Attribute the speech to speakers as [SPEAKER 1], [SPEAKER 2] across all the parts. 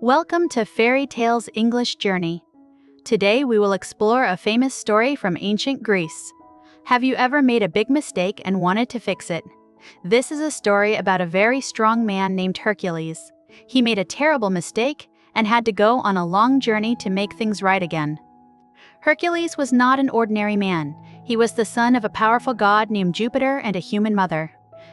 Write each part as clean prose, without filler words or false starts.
[SPEAKER 1] Welcome to Fairy Tales English Journey. Today we will explore a famous story from ancient Greece. Have you ever made a big mistake and wanted to fix it? This is a story about a very strong man named Hercules. He made a terrible mistake and had to go on a long journey to make things right again. Hercules was not an ordinary man. He was the son of a powerful god named Jupiter and a human mother.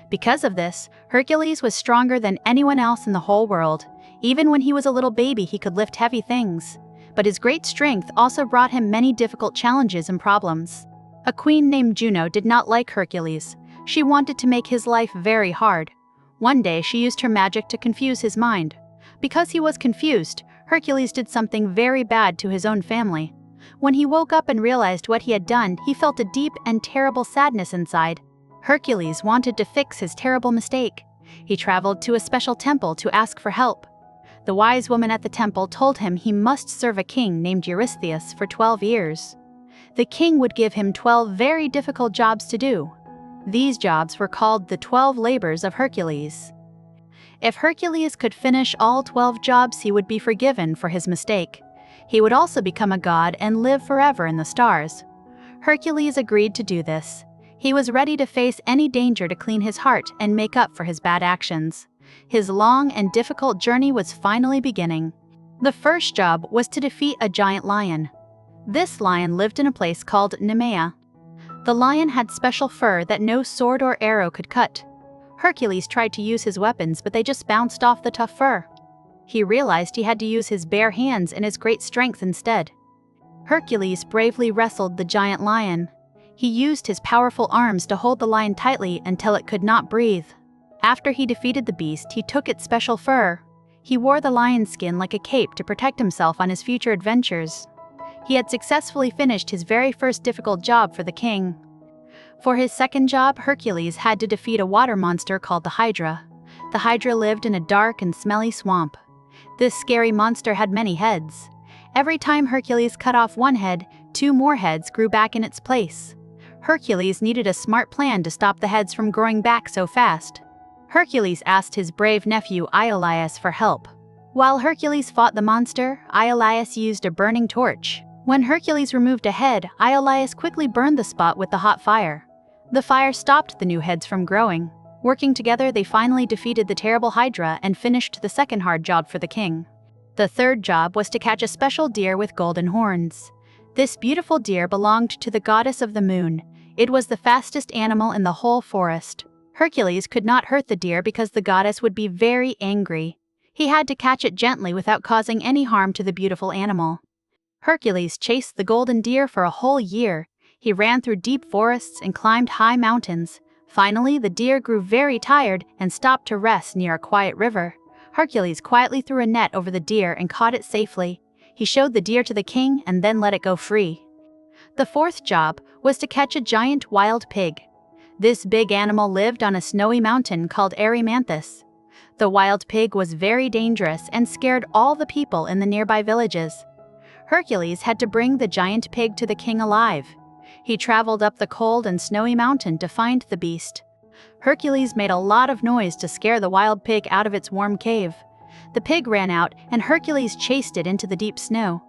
[SPEAKER 1] Because of this, Hercules was stronger than anyone else in the whole world. Even when he was a little baby, he could lift heavy things. But his great strength also brought him many difficult challenges and problems. A queen named Juno did not like Hercules. She wanted to make his life very hard. One day, she used her magic to confuse his mind. Because he was confused, Hercules did something very bad to his own family. When he woke up and realized what he had done, he felt a deep and terrible sadness inside. Hercules wanted to fix his terrible mistake. He traveled to a special temple to ask for help. The wise woman at the temple told him he must serve a king named Eurystheus for 12 years. The king would give him 12 very difficult jobs to do. These jobs were called the 12 labors of Hercules. If Hercules could finish all 12 jobs, he would be forgiven for his mistake. He would also become a god and live forever in the stars. Hercules agreed to do this. He was ready to face any danger to clean his heart and make up for his bad actions. His long and difficult journey was finally beginning. The first job was to defeat a giant lion. This lion lived in a place called Nemean. The lion had special fur that no sword or arrow could cut. Hercules tried to use his weapons, but they just bounced off the tough fur. He realized he had to use his bare hands and his great strength instead. Hercules bravely wrestled the giant lion. He used his powerful arms to hold the lion tightly until it could not breathe. After he defeated the beast, he took its special fur. He wore the lion's skin like a cape to protect himself on his future adventures. He had successfully finished his very first difficult job for the king. For his second job, Hercules had to defeat a water monster called the Hydra. The Hydra lived in a dark and smelly swamp. This scary monster had many heads. Every time Hercules cut off one head, 2 more heads grew back in its place. Hercules needed a smart plan to stop the heads from growing back so fast. Hercules asked his brave nephew Iolaus for help. While Hercules fought the monster, Iolaus used a burning torch. When Hercules removed a head, Iolaus quickly burned the spot with the hot fire. The fire stopped the new heads from growing. Working together, they finally defeated the terrible Hydra and finished the second hard job for the king. The third job was to catch a special deer with golden horns. This beautiful deer belonged to the goddess of the moon. It was the fastest animal in the whole forest. Hercules could not hurt the deer because the goddess would be very angry. He had to catch it gently without causing any harm to the beautiful animal. Hercules chased the golden deer for a whole year. He ran through deep forests and climbed high mountains. Finally, the deer grew very tired and stopped to rest near a quiet river. Hercules quietly threw a net over the deer and caught it safely. He showed the deer to the king and then let it go free. The fourth job was to catch a giant wild pig. This big animal lived on a snowy mountain called Erymanthian. The wild pig was very dangerous and scared all the people in the nearby villages. Hercules had to bring the giant pig to the king alive. He traveled up the cold and snowy mountain to find the beast. Hercules made a lot of noise to scare the wild pig out of its warm cave. The pig ran out and Hercules chased it into the deep snow.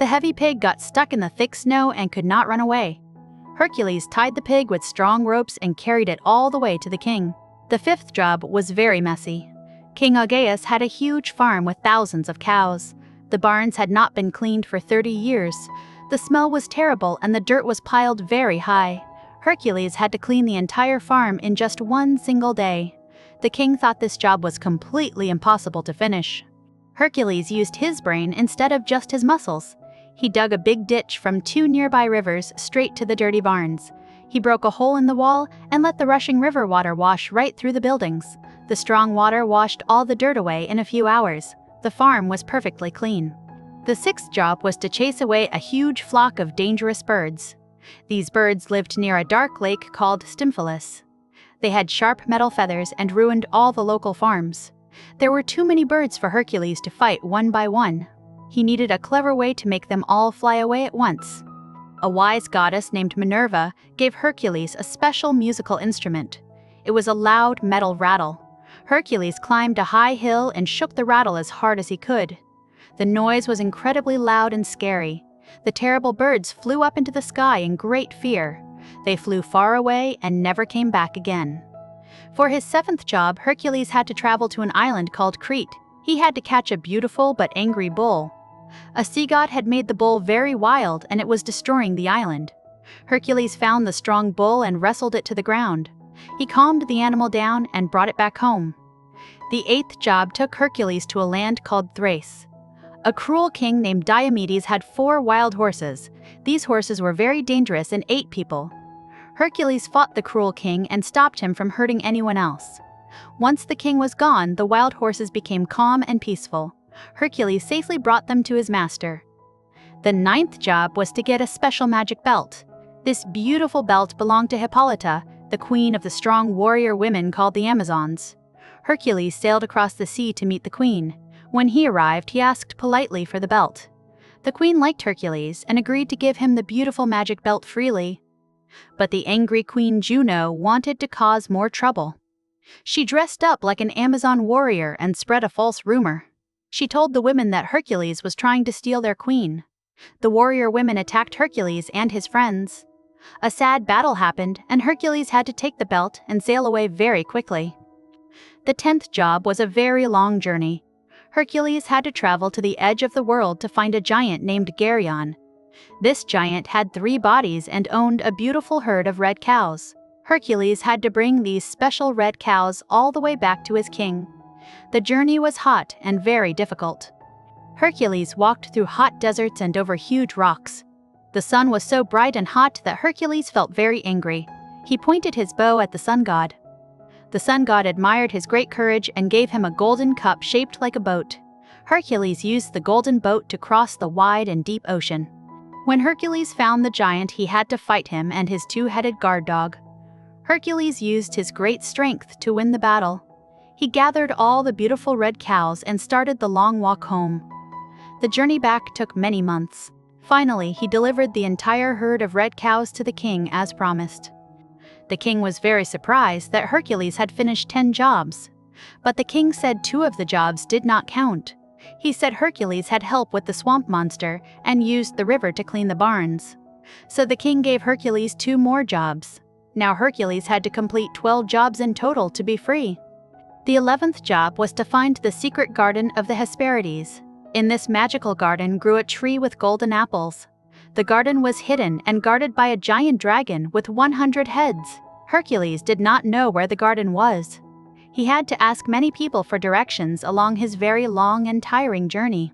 [SPEAKER 1] The heavy pig got stuck in the thick snow and could not run away. Hercules tied the pig with strong ropes and carried it all the way to the king. The fifth job was very messy. King Augean had a huge farm with thousands of cows. The barns had not been cleaned for 30 years. The smell was terrible and the dirt was piled very high. Hercules had to clean the entire farm in just one single day. The king thought this job was completely impossible to finish. Hercules used his brain instead of just his muscles. He dug a big ditch from 2 nearby rivers straight to the dirty barns. He broke a hole in the wall and let the rushing river water wash right through the buildings. The strong water washed all the dirt away in a few hours. The farm was perfectly clean. The sixth job was to chase away a huge flock of dangerous birds. These birds lived near a dark lake called Stymphalian. They had sharp metal feathers and ruined all the local farms. There were too many birds for Hercules to fight one by one. He needed a clever way to make them all fly away at once. A wise goddess named Minerva gave Hercules a special musical instrument. It was a loud metal rattle. Hercules climbed a high hill and shook the rattle as hard as he could. The noise was incredibly loud and scary. The terrible birds flew up into the sky in great fear. They flew far away and never came back again. For his 7th job, Hercules had to travel to an island called Crete. He had to catch a beautiful but angry bull. A sea god had made the bull very wild and it was destroying the island. Hercules found the strong bull and wrestled it to the ground. He calmed the animal down and brought it back home. The 8th job took Hercules to a land called Thrace. A cruel king named Diomedes had 4 wild horses. These horses were very dangerous and ate people. Hercules fought the cruel king and stopped him from hurting anyone else. Once the king was gone, the wild horses became calm and peaceful. Hercules safely brought them to his master. The 9th job was to get a special magic belt. This beautiful belt belonged to Hippolyta, the queen of the strong warrior women called the Amazons. Hercules sailed across the sea to meet the queen. When he arrived, he asked politely for the belt. The queen liked Hercules and agreed to give him the beautiful magic belt freely. But the angry Queen Juno wanted to cause more trouble. She dressed up like an Amazon warrior and spread a false rumor. She told the women that Hercules was trying to steal their queen. The warrior women attacked Hercules and his friends. A sad battle happened, and Hercules had to take the belt and sail away very quickly. The 10th job was a very long journey. Hercules had to travel to the edge of the world to find a giant named Geryon. This giant had 3 bodies and owned a beautiful herd of red cows. Hercules had to bring these special red cows all the way back to his king. The journey was hot and very difficult. Hercules walked through hot deserts and over huge rocks. The sun was so bright and hot that Hercules felt very angry. He pointed his bow at the sun god. The sun god admired his great courage and gave him a golden cup shaped like a boat. Hercules used the golden boat to cross the wide and deep ocean. When Hercules found the giant, he had to fight him and his 2-headed guard dog. Hercules used his great strength to win the battle. He gathered all the beautiful red cows and started the long walk home. The journey back took many months. Finally, he delivered the entire herd of red cows to the king as promised. The king was very surprised that Hercules had finished 10 jobs. But the king said 2 of the jobs did not count. He said Hercules had help with the swamp monster and used the river to clean the barns. So the king gave Hercules 2 more jobs. Now Hercules had to complete 12 jobs in total to be free. The 11th job was to find the secret garden of the Hesperides. In this magical garden grew a tree with golden apples. The garden was hidden and guarded by a giant dragon with 100 heads. Hercules did not know where the garden was. He had to ask many people for directions along his very long and tiring journey.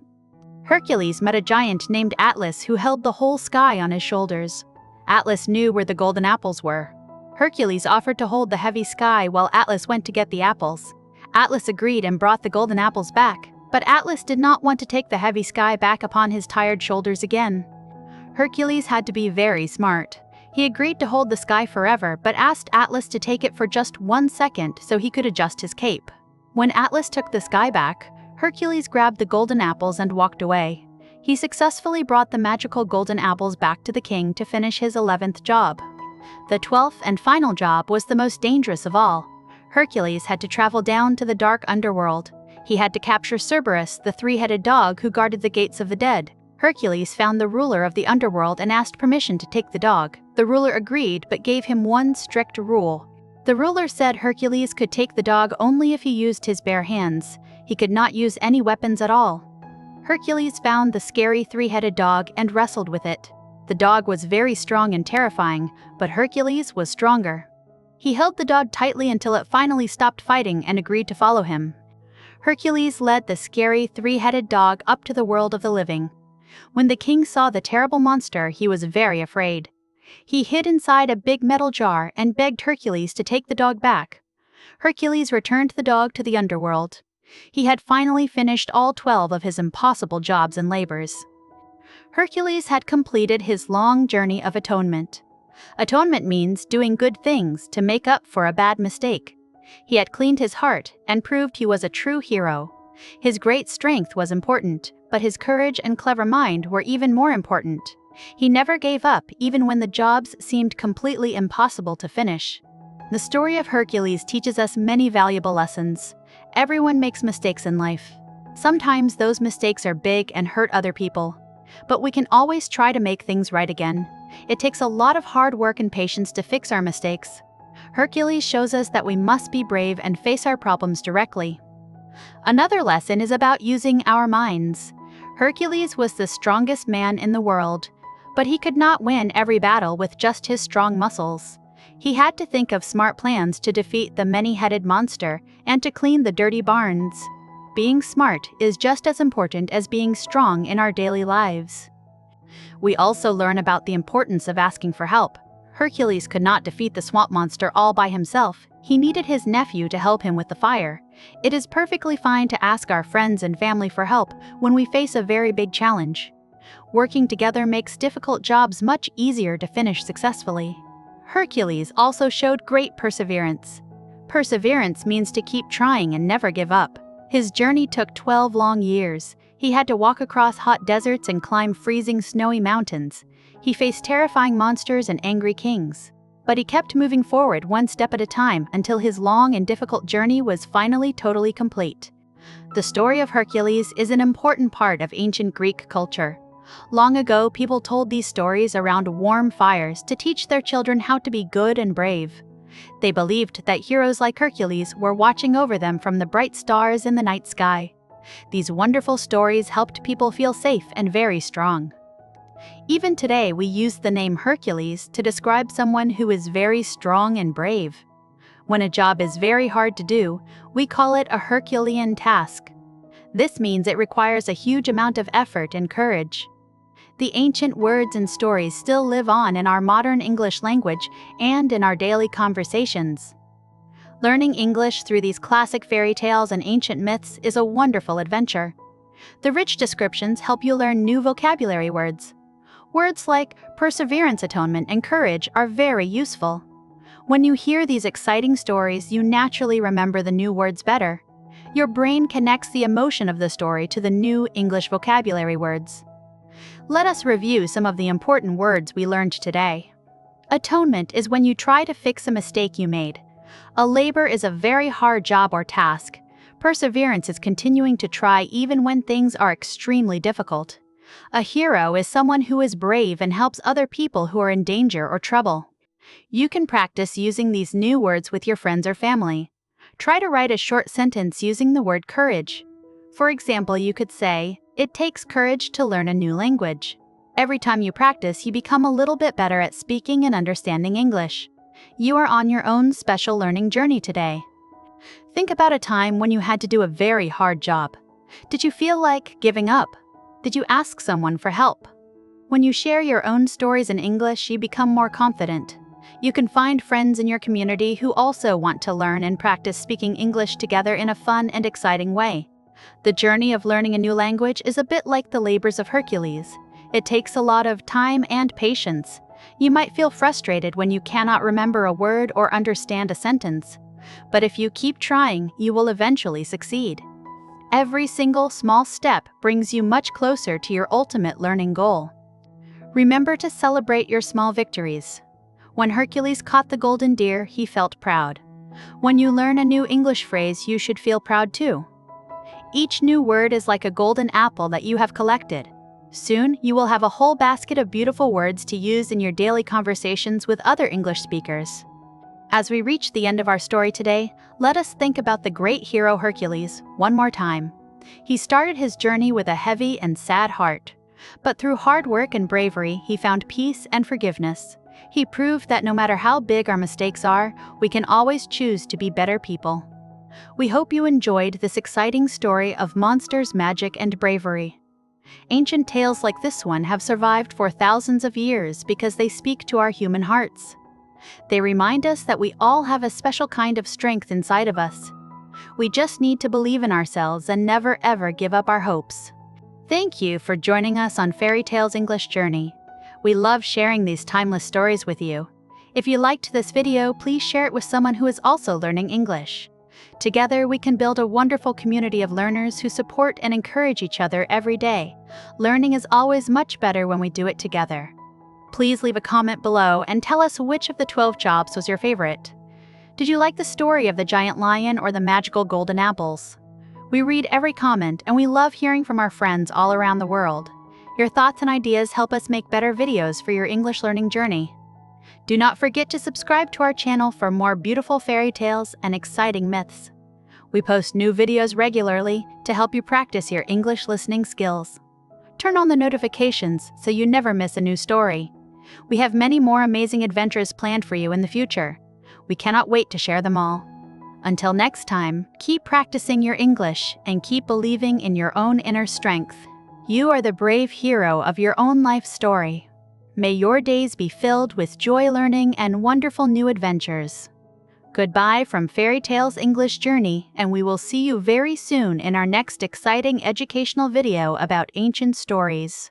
[SPEAKER 1] Hercules met a giant named Atlas who held the whole sky on his shoulders. Atlas knew where the golden apples were. Hercules offered to hold the heavy sky while Atlas went to get the apples. Atlas agreed and brought the golden apples back, but Atlas did not want to take the heavy sky back upon his tired shoulders again. Hercules had to be very smart. He agreed to hold the sky forever, but asked Atlas to take it for just 1 second so he could adjust his cape. When Atlas took the sky back, Hercules grabbed the golden apples and walked away. He successfully brought the magical golden apples back to the king to finish his 11th job. The 12th and final job was the most dangerous of all. Hercules had to travel down to the dark underworld. He had to capture Cerberus, the 3-headed dog who guarded the gates of the dead. Hercules found the ruler of the underworld and asked permission to take the dog. The ruler agreed but gave him one strict rule. The ruler said Hercules could take the dog only if he used his bare hands. He could not use any weapons at all. Hercules found the scary 3-headed dog and wrestled with it. The dog was very strong and terrifying, but Hercules was stronger. He held the dog tightly until it finally stopped fighting and agreed to follow him. Hercules led the scary 3-headed dog up to the world of the living. When the king saw the terrible monster, he was very afraid. He hid inside a big metal jar and begged Hercules to take the dog back. Hercules returned the dog to the underworld. He had finally finished all 12 of his impossible jobs and labors. Hercules had completed his long journey of atonement. Atonement means doing good things to make up for a bad mistake. He had cleaned his heart and proved he was a true hero. His great strength was important, but his courage and clever mind were even more important. He never gave up even when the jobs seemed completely impossible to finish. The story of Hercules teaches us many valuable lessons. Everyone makes mistakes in life. Sometimes those mistakes are big and hurt other people. But we can always try to make things right again. It takes a lot of hard work and patience to fix our mistakes. Hercules shows us that we must be brave and face our problems directly. Another lesson is about using our minds. Hercules was the strongest man in the world, but he could not win every battle with just his strong muscles. He had to think of smart plans to defeat the many-headed monster and to clean the dirty barns. Being smart is just as important as being strong in our daily lives. We also learn about the importance of asking for help. Hercules could not defeat the swamp monster all by himself. He needed his nephew to help him with the fire. It is perfectly fine to ask our friends and family for help when we face a very big challenge. Working together makes difficult jobs much easier to finish successfully. Hercules also showed great perseverance. Perseverance means to keep trying and never give up. His journey took 12 long years. He had to walk across hot deserts and climb freezing snowy mountains. He faced terrifying monsters and angry kings. But he kept moving forward one step at a time until his long and difficult journey was finally totally complete. The story of Hercules is an important part of ancient Greek culture. Long ago, people told these stories around warm fires to teach their children how to be good and brave. They believed that heroes like Hercules were watching over them from the bright stars in the night sky. These wonderful stories helped people feel safe and very strong. Even today, we use the name Hercules to describe someone who is very strong and brave. When a job is very hard to do, we call it a Herculean task. This means it requires a huge amount of effort and courage. The ancient words and stories still live on in our modern English language and in our daily conversations. Learning English through these classic fairy tales and ancient myths is a wonderful adventure. The rich descriptions help you learn new vocabulary words. Words like perseverance, atonement, and courage are very useful. When you hear these exciting stories, you naturally remember the new words better. Your brain connects the emotion of the story to the new English vocabulary words. Let us review some of the important words we learned today. Atonement is when you try to fix a mistake you made. A labor is a very hard job or task. Perseverance is continuing to try even when things are extremely difficult. A hero is someone who is brave and helps other people who are in danger or trouble. You can practice using these new words with your friends or family. Try to write a short sentence using the word courage. For example, you could say, "It takes courage to learn a new language." Every time you practice, you become a little bit better at speaking and understanding English. You are on your own special learning journey today. Think about a time when you had to do a very hard job. Did you feel like giving up? Did you ask someone for help? When you share your own stories in English, you become more confident. You can find friends in your community who also want to learn and practice speaking English together in a fun and exciting way. The journey of learning a new language is a bit like the labors of Hercules. It takes a lot of time and patience. You might feel frustrated when you cannot remember a word or understand a sentence. But if you keep trying, you will eventually succeed. Every single small step brings you much closer to your ultimate learning goal. Remember to celebrate your small victories. When Hercules caught the golden deer, he felt proud. When you learn a new English phrase, you should feel proud too. Each new word is like a golden apple that you have collected. Soon, you will have a whole basket of beautiful words to use in your daily conversations with other English speakers. As we reach the end of our story today, let us think about the great hero Hercules one more time. He started his journey with a heavy and sad heart. But through hard work and bravery, he found peace and forgiveness. He proved that no matter how big our mistakes are, we can always choose to be better people. We hope you enjoyed this exciting story of monsters, magic, and bravery. Ancient tales like this one have survived for thousands of years because they speak to our human hearts. They remind us that we all have a special kind of strength inside of us. We just need to believe in ourselves and never ever give up our hopes. Thank you for joining us on Fairy Tales English Journey. We love sharing these timeless stories with you. If you liked this video, please share it with someone who is also learning English. Together, we can build a wonderful community of learners who support and encourage each other every day. Learning is always much better when we do it together. Please leave a comment below and tell us which of the 12 jobs was your favorite. Did you like the story of the giant lion or the magical golden apples? We read every comment and we love hearing from our friends all around the world. Your thoughts and ideas help us make better videos for your English learning journey. Do not forget to subscribe to our channel for more beautiful fairy tales and exciting myths. We post new videos regularly to help you practice your English listening skills. Turn on the notifications so you never miss a new story. We have many more amazing adventures planned for you in the future. We cannot wait to share them all. Until next time, keep practicing your English and keep believing in your own inner strength. You are the brave hero of your own life story. May your days be filled with joy learning and wonderful new adventures. Goodbye from Fairy Tales English Journey, and we will see you very soon in our next exciting educational video about ancient stories.